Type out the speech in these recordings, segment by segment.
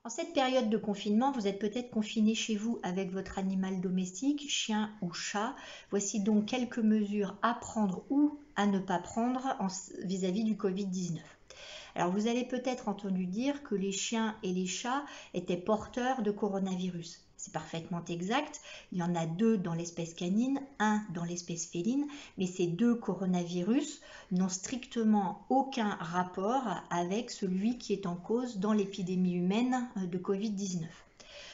En cette période de confinement, vous êtes peut-être confiné chez vous avec votre animal domestique, chien ou chat. Voici donc quelques mesures à prendre ou à ne pas prendre vis-à-vis du Covid-19. Alors vous avez peut-être entendu dire que les chiens et les chats étaient porteurs de coronavirus. C'est parfaitement exact. Il y en a 2 dans l'espèce canine, 1 dans l'espèce féline, mais ces 2 coronavirus n'ont strictement aucun rapport avec celui qui est en cause dans l'épidémie humaine de Covid-19.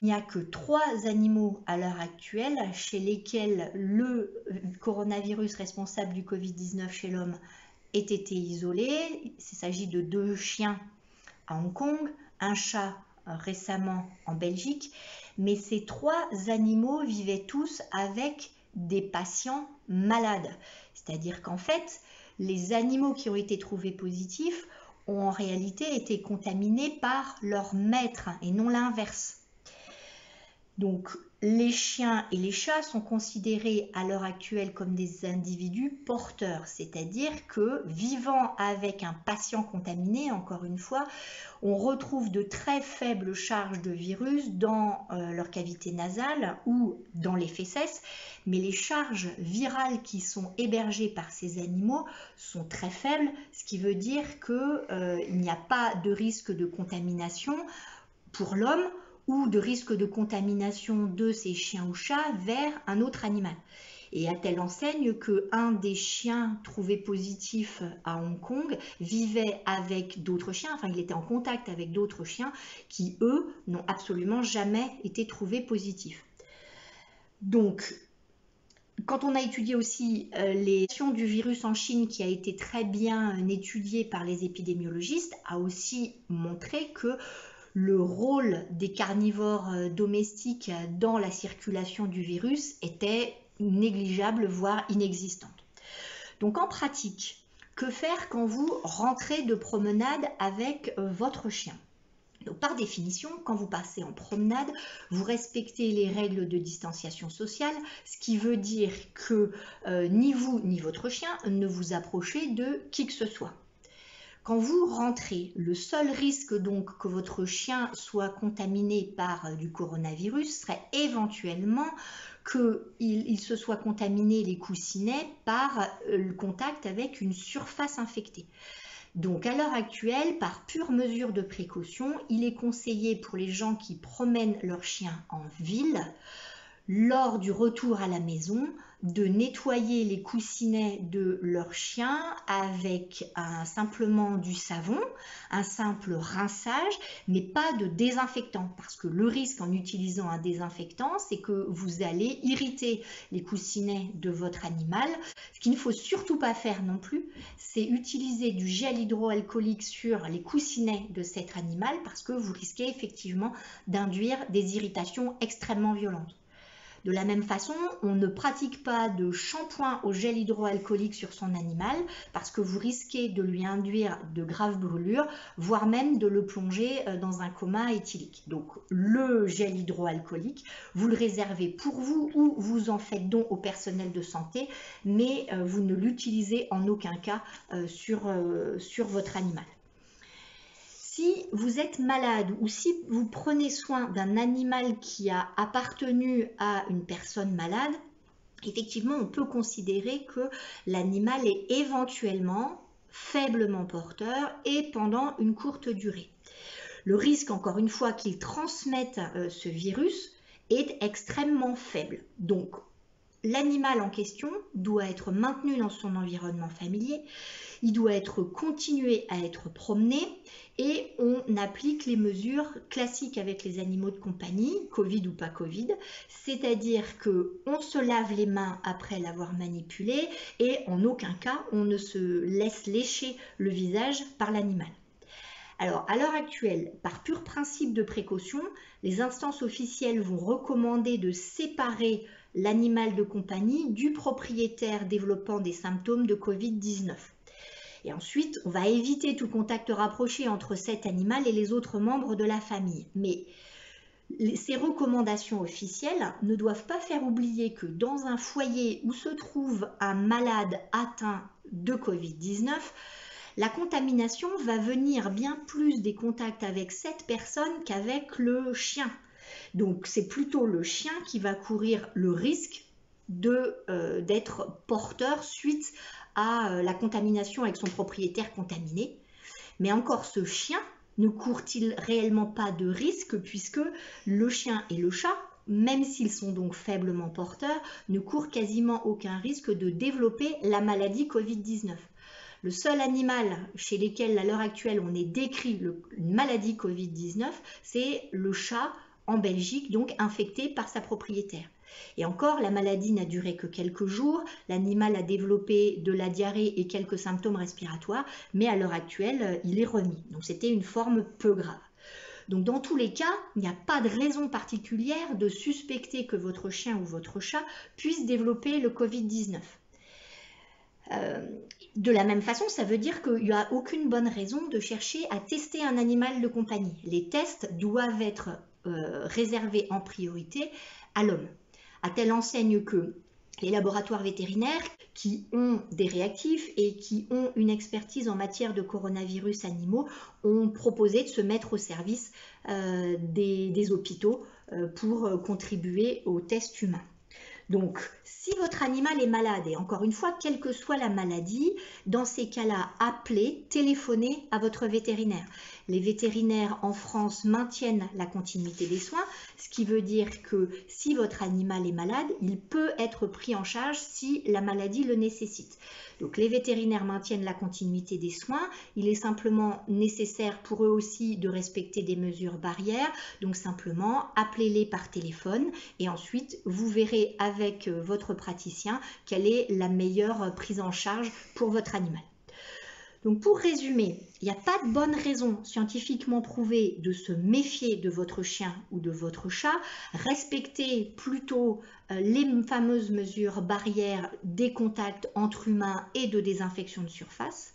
Il n'y a que 3 animaux à l'heure actuelle chez lesquels le coronavirus responsable du Covid-19 chez l'homme ait été isolé. Il s'agit de 2 chiens à Hong Kong, un chat récemment en Belgique, mais ces 3 animaux vivaient tous avec des patients malades. C'est-à-dire qu'en fait, les animaux qui ont été trouvés positifs ont en réalité été contaminés par leur maître et non l'inverse. Donc les chiens et les chats sont considérés à l'heure actuelle comme des individus porteurs, c'est-à-dire que vivant avec un patient contaminé, encore une fois, on retrouve de très faibles charges de virus dans leur cavité nasale ou dans les fesses, mais les charges virales qui sont hébergées par ces animaux sont très faibles, ce qui veut dire qu'il n'y a pas de risque de contamination pour l'homme ou de risque de contamination de ces chiens ou chats vers un autre animal. Et à telle enseigne qu'un des chiens trouvés positifs à Hong Kong vivait avec d'autres chiens, enfin il était en contact avec d'autres chiens qui, eux, n'ont absolument jamais été trouvés positifs. Donc, quand on a étudié aussi les actions du virus en Chine, qui a été très bien étudié par les épidémiologistes, a aussi montré que le rôle des carnivores domestiques dans la circulation du virus était négligeable, voire inexistante. Donc en pratique, que faire quand vous rentrez de promenade avec votre chien ? Donc, par définition, quand vous passez en promenade, vous respectez les règles de distanciation sociale, ce qui veut dire que ni vous ni votre chien ne vous approchez de qui que ce soit. Quand vous rentrez, le seul risque donc que votre chien soit contaminé par du coronavirus serait éventuellement qu'il se soit contaminé les coussinets par le contact avec une surface infectée. Donc à l'heure actuelle, par pure mesure de précaution, il est conseillé pour les gens qui promènent leur chien en ville, lors du retour à la maison, de nettoyer les coussinets de leur chien avec simplement du savon, un simple rinçage, mais pas de désinfectant, parce que le risque en utilisant un désinfectant, c'est que vous allez irriter les coussinets de votre animal. Ce qu'il ne faut surtout pas faire non plus, c'est utiliser du gel hydroalcoolique sur les coussinets de cet animal, parce que vous risquez effectivement d'induire des irritations extrêmement violentes. De la même façon, on ne pratique pas de shampoing au gel hydroalcoolique sur son animal parce que vous risquez de lui induire de graves brûlures, voire même de le plonger dans un coma éthylique. Donc le gel hydroalcoolique, vous le réservez pour vous ou vous en faites don au personnel de santé, mais vous ne l'utilisez en aucun cas sur votre animal. Si vous êtes malade ou si vous prenez soin d'un animal qui a appartenu à une personne malade, effectivement, on peut considérer que l'animal est éventuellement faiblement porteur et pendant une courte durée. Le risque, encore une fois, qu'il transmette ce virus est extrêmement faible. Donc, l'animal en question doit être maintenu dans son environnement familier, il doit être continué à être promené et on applique les mesures classiques avec les animaux de compagnie, Covid ou pas Covid, c'est-à-dire qu'on se lave les mains après l'avoir manipulé et en aucun cas on ne se laisse lécher le visage par l'animal. Alors, à l'heure actuelle, par pur principe de précaution, les instances officielles vont recommander de séparer l'animal de compagnie du propriétaire développant des symptômes de Covid-19. Et ensuite, on va éviter tout contact rapproché entre cet animal et les autres membres de la famille. Mais ces recommandations officielles ne doivent pas faire oublier que dans un foyer où se trouve un malade atteint de Covid-19, La contamination va venir bien plus des contacts avec cette personne qu'avec le chien. Donc c'est plutôt le chien qui va courir le risque d'être porteur suite à la contamination avec son propriétaire contaminé. Mais encore, ce chien ne court-il réellement pas de risque, puisque le chien et le chat, même s'ils sont donc faiblement porteurs, ne courent quasiment aucun risque de développer la maladie Covid-19. Le seul animal chez lequel à l'heure actuelle on ait décrit une maladie Covid-19, c'est le chat en Belgique, donc infecté par sa propriétaire. Et encore, la maladie n'a duré que quelques jours, l'animal a développé de la diarrhée et quelques symptômes respiratoires, mais à l'heure actuelle, il est remis. Donc c'était une forme peu grave. Donc dans tous les cas, il n'y a pas de raison particulière de suspecter que votre chien ou votre chat puisse développer le Covid-19. De la même façon, ça veut dire qu'il n'y a aucune bonne raison de chercher à tester un animal de compagnie. Les tests doivent être réservés en priorité à l'homme, à telle enseigne que les laboratoires vétérinaires qui ont des réactifs et qui ont une expertise en matière de coronavirus animaux ont proposé de se mettre au service des hôpitaux pour contribuer aux tests humains. Donc, si votre animal est malade, et encore une fois, quelle que soit la maladie, dans ces cas-là, appelez, téléphonez à votre vétérinaire. Les vétérinaires en France maintiennent la continuité des soins, ce qui veut dire que si votre animal est malade, il peut être pris en charge si la maladie le nécessite. Donc les vétérinaires maintiennent la continuité des soins, il est simplement nécessaire pour eux aussi de respecter des mesures barrières, donc simplement appelez-les par téléphone et ensuite vous verrez avec votre praticien quelle est la meilleure prise en charge pour votre animal. Donc pour résumer, il n'y a pas de bonne raison scientifiquement prouvée de se méfier de votre chien ou de votre chat. Respectez plutôt les fameuses mesures barrières des contacts entre humains et de désinfection de surface.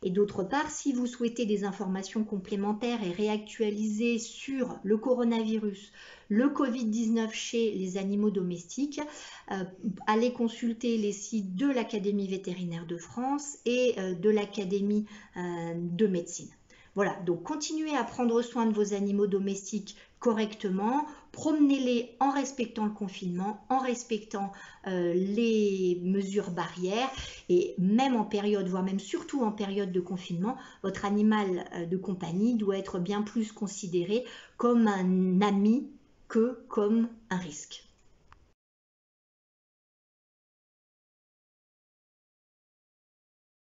Et d'autre part, si vous souhaitez des informations complémentaires et réactualisées sur le coronavirus, le Covid-19 chez les animaux domestiques, allez consulter les sites de l'Académie vétérinaire de France et de l'Académie de médecine. Voilà, donc continuez à prendre soin de vos animaux domestiques correctement, promenez-les en respectant le confinement, en respectant les mesures barrières et même en période, voire même surtout en période de confinement, votre animal de compagnie doit être bien plus considéré comme un ami que comme un risque.